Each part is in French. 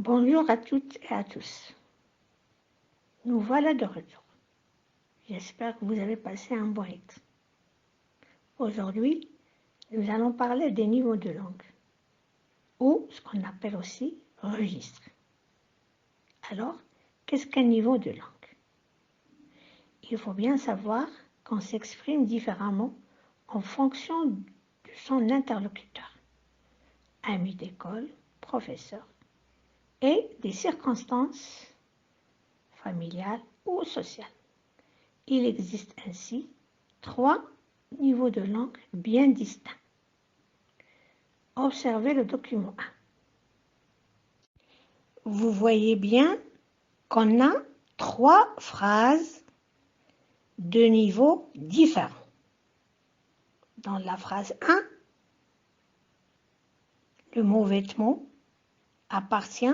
Bonjour à toutes et à tous. Nous voilà de retour. J'espère que vous avez passé un bon été. Aujourd'hui, nous allons parler des niveaux de langue, ou ce qu'on appelle aussi registre. Alors, qu'est-ce qu'un niveau de langue? Il faut bien savoir qu'on s'exprime différemment en fonction de son interlocuteur, ami d'école, professeur, et des circonstances familiales ou sociales. Il existe ainsi 3 niveaux de langue bien distincts. Observez le document 1. Vous voyez bien qu'on a 3 phrases de niveaux différents. Dans la phrase 1, le mot vêtement appartient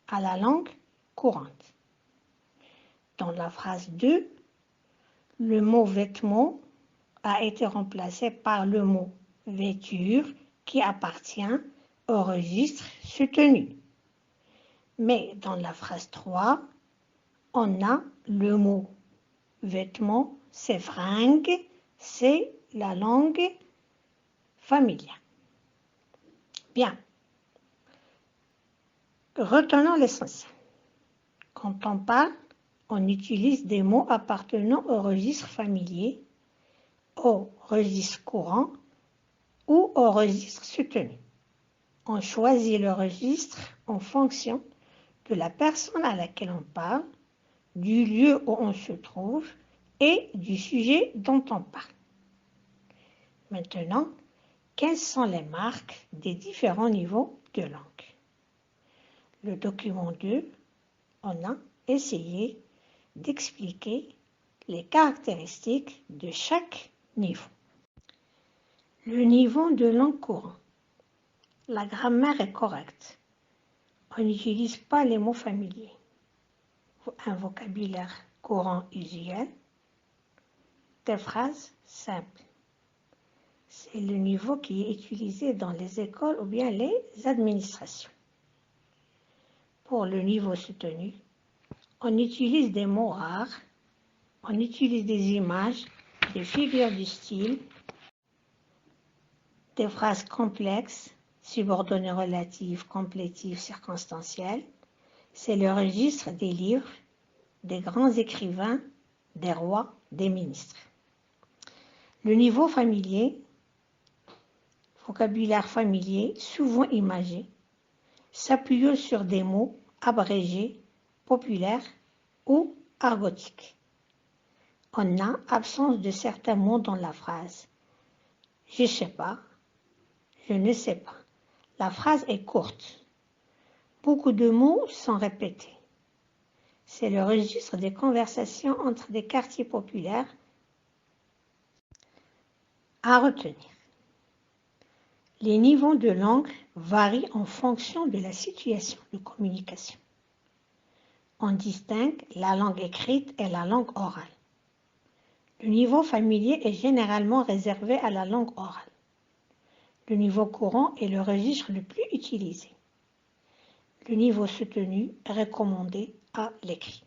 à la langue courante. Dans la phrase 2, le mot vêtement a été remplacé par le mot vêture qui appartient au registre soutenu. Mais dans la phrase 3, on a le mot vêtement, c'est fringue, c'est la langue familiale. Bien. Retenons l'essentiel. Quand on parle, on utilise des mots appartenant au registre familier, au registre courant ou au registre soutenu. On choisit le registre en fonction de la personne à laquelle on parle, du lieu où on se trouve et du sujet dont on parle. Maintenant, quelles sont les marques des différents niveaux de langue? Le document 2, on a essayé d'expliquer les caractéristiques de chaque niveau. Le niveau de langue courante. La grammaire est correcte. On n'utilise pas les mots familiers. Un vocabulaire courant usuel, des phrases simples. C'est le niveau qui est utilisé dans les écoles ou bien les administrations. Pour le niveau soutenu, on utilise des mots rares, on utilise des images, des figures du style, des phrases complexes, subordonnées relatives, complétives, circonstancielles. C'est le registre des livres, des grands écrivains, des rois, des ministres. Le niveau familier, vocabulaire familier, souvent imagé, s'appuyant sur des mots abrégés, populaires ou argotiques. On a absence de certains mots dans la phrase. Je ne sais pas, je ne sais pas. La phrase est courte. Beaucoup de mots sont répétés. C'est le registre des conversations entre des quartiers populaires à retenir. Les niveaux de langue varient en fonction de la situation de communication. On distingue la langue écrite et la langue orale. Le niveau familier est généralement réservé à la langue orale. Le niveau courant est le registre le plus utilisé. Le niveau soutenu est recommandé à l'écrit.